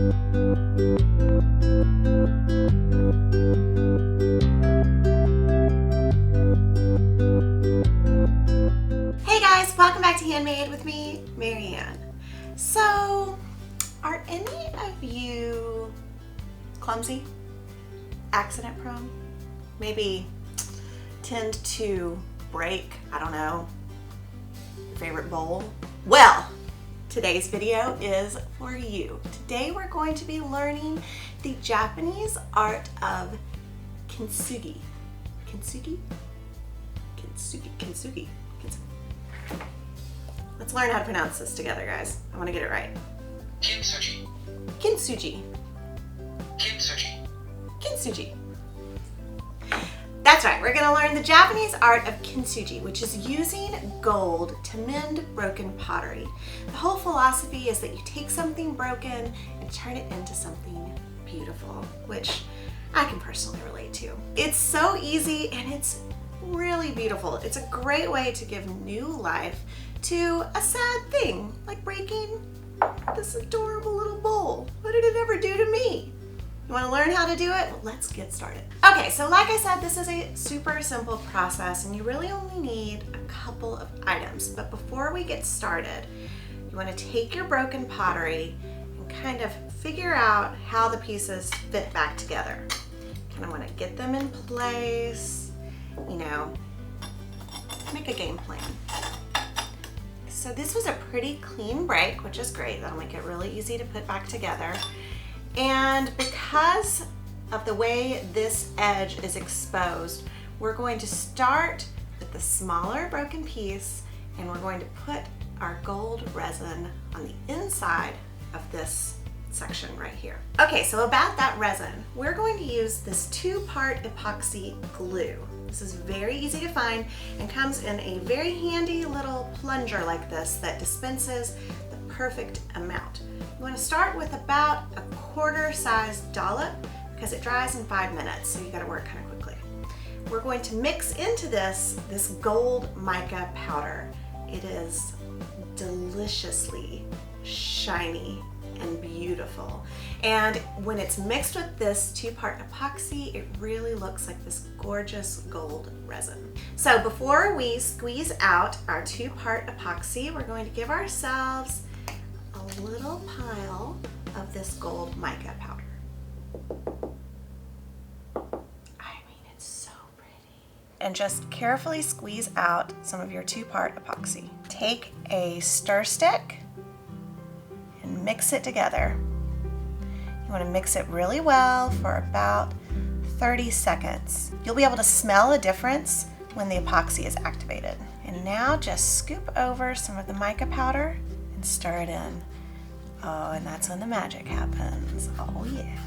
Hey guys, welcome back to Handmade with me, Marianne. So, are any of you clumsy, accident prone? Maybe tend to break, I don't know, favorite bowl? Well, today's video is for you. Today we're going to be learning the Japanese art of Kintsugi. Kintsugi? Kintsugi, Kintsugi, Kintsugi. Let's learn how to pronounce this together, guys. I want to get it right. Kintsugi. Kintsugi. Kintsugi. Kintsugi. That's right, we're going to learn the Japanese art of Kintsugi, which is using gold to mend broken pottery. The whole philosophy is that you take something broken and turn it into something beautiful, which I can personally relate to. It's so easy and it's really beautiful. It's a great way to give new life to a sad thing, like breaking this adorable little bowl. What did it ever do to me? You want to learn how to do it? Well, let's get started. Okay, so like I said, this is a super simple process and you really only need a couple of items. But before we get started, you want to take your broken pottery and kind of figure out how the pieces fit back together. Kind of want to get them in place, you know, make a game plan. So this was a pretty clean break, which is great. That'll make it really easy to put back together. And because of the way this edge is exposed, we're going to start with the smaller broken piece and we're going to put our gold resin on the inside of this section right here. Okay, so about that resin, we're going to use this 2-part epoxy glue. This is very easy to find and comes in a very handy little plunger like this that dispenses the perfect amount. You want to start with about a quarter-sized dollop because it dries in 5 minutes, so you got to work kind of quickly. We're going to mix into this gold mica powder. It is deliciously shiny and beautiful. And when it's mixed with this 2-part epoxy, it really looks like this gorgeous gold resin. So before we squeeze out our 2-part epoxy, we're going to give ourselves a little pile of this gold mica powder. I mean, it's so pretty. And just carefully squeeze out some of your 2-part epoxy. Take a stir stick and mix it together. You want to mix it really well for about 30 seconds. You'll be able to smell a difference when the epoxy is activated. And now just scoop over some of the mica powder and stir it in. Oh, and that's when the magic happens. Oh yeah.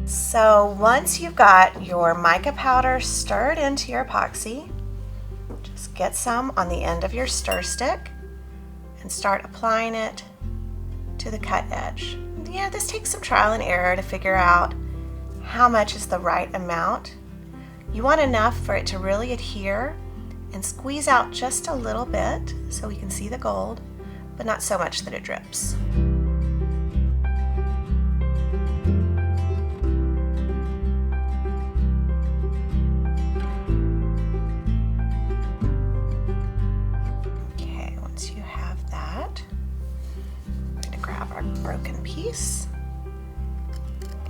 So once you've got your mica powder stirred into your epoxy, just get some on the end of your stir stick and start applying it to the cut edge. Yeah, this takes some trial and error to figure out how much is the right amount. You want enough for it to really adhere and squeeze out just a little bit so we can see the gold, but not so much that it drips. Okay, once you have that, we're going to grab our broken piece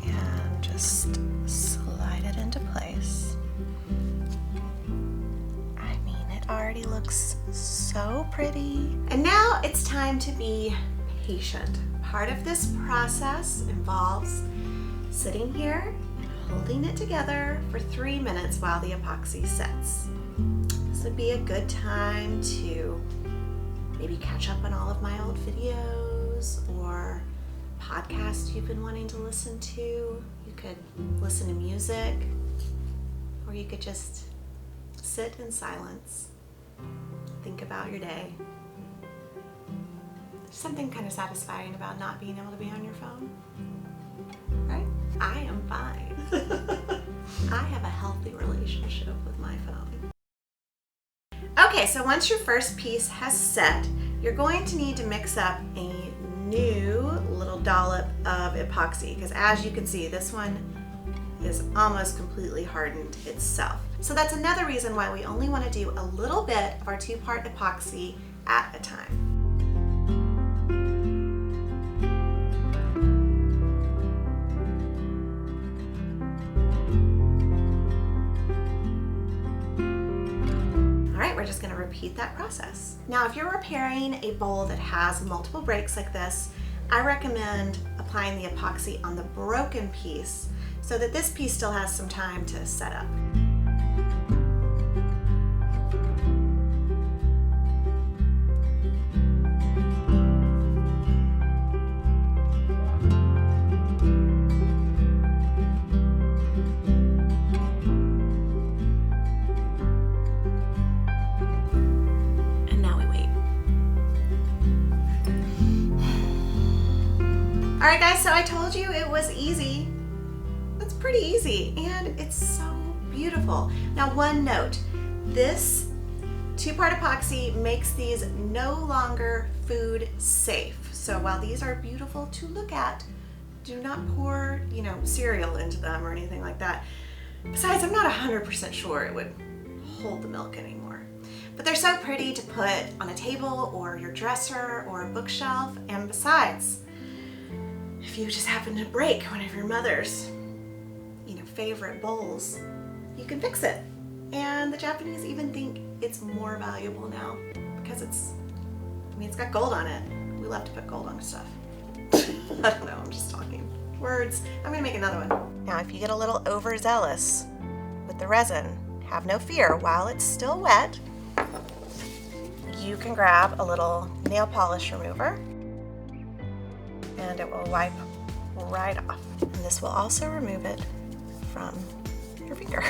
and just slide it into place. Already looks so pretty. And now it's time to be patient. Part of this process involves sitting here and holding it together for 3 minutes while the epoxy sets. This would be a good time to maybe catch up on all of my old videos or podcasts you've been wanting to listen to. You could listen to music, or you could just sit in silence. Think about your day. There's something kind of satisfying about not being able to be on your phone, right? I am fine. I have a healthy relationship with my phone. Okay, so once your first piece has set, you're going to need to mix up a new little dollop of epoxy, because as you can see, this one is almost completely hardened itself. So that's another reason why we only want to do a little bit of our 2-part epoxy at a time. We're just going to repeat that process. Now, if you're repairing a bowl that has multiple breaks like this, I recommend applying the epoxy on the broken piece so that this piece still has some time to set up. Alright guys, so I told you it was easy. It's pretty easy and it's so beautiful. Now one note, this 2-part epoxy makes these no longer food safe. So while these are beautiful to look at, do not pour, cereal into them or anything like that. Besides, I'm not 100% sure it would hold the milk anymore. But they're so pretty to put on a table or your dresser or a bookshelf, and besides, if you just happen to break one of your mother's, favorite bowls, you can fix it. And the Japanese even think it's more valuable now because it's got gold on it. We love to put gold on stuff. I don't know, I'm just talking words. I'm gonna make another one. Now, if you get a little overzealous with the resin, have no fear. While it's still wet, you can grab a little nail polish remover and it will wipe right off. And this will also remove it from your finger.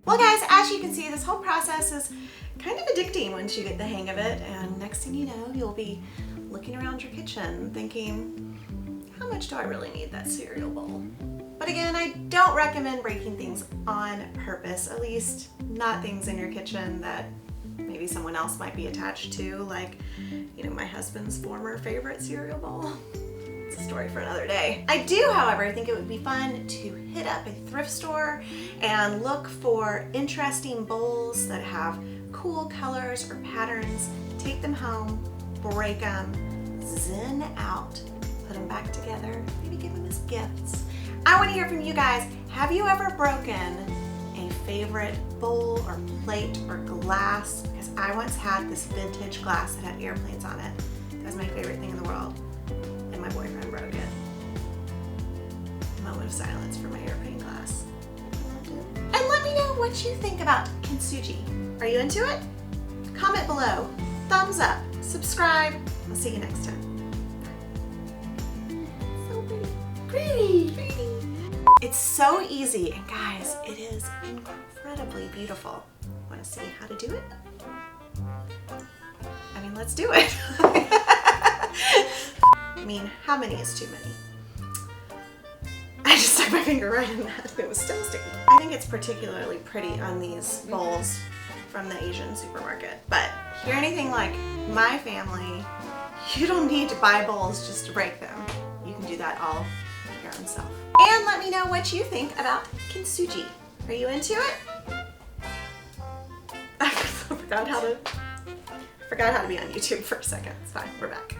Well guys, as you can see, this whole process is kind of addicting once you get the hang of it, and next thing you know, you'll be looking around your kitchen thinking, how much do I really need that cereal bowl? But again, I don't recommend breaking things on purpose, at least not things in your kitchen that maybe someone else might be attached to, like, my husband's former favorite cereal bowl. It's a story for another day. I do, however, think it would be fun to hit up a thrift store and look for interesting bowls that have cool colors or patterns, take them home, break them, zen out, put them back together, maybe give them as gifts. I want to hear from you guys. Have you ever broken a favorite bowl or plate or glass? Because I once had this vintage glass that had airplanes on it. That was my favorite thing in the world. And my boyfriend broke it. Moment of silence for my airplane glass. And let me know what you think about Kintsugi. Are you into it? Comment below, thumbs up, subscribe. I'll see you next time. So pretty. It's so easy, and guys, it is incredibly beautiful. Want to see how to do it? Let's do it. How many is too many? I just stuck my finger right in that. It was still sticky. I think it's particularly pretty on these bowls from the Asian supermarket. But if you're anything like my family, you don't need to buy bowls just to break them. You can do that all your own self. And let me know what you think about Kintsugi. Are you into it? I forgot how to be on YouTube for a second. It's fine, we're back.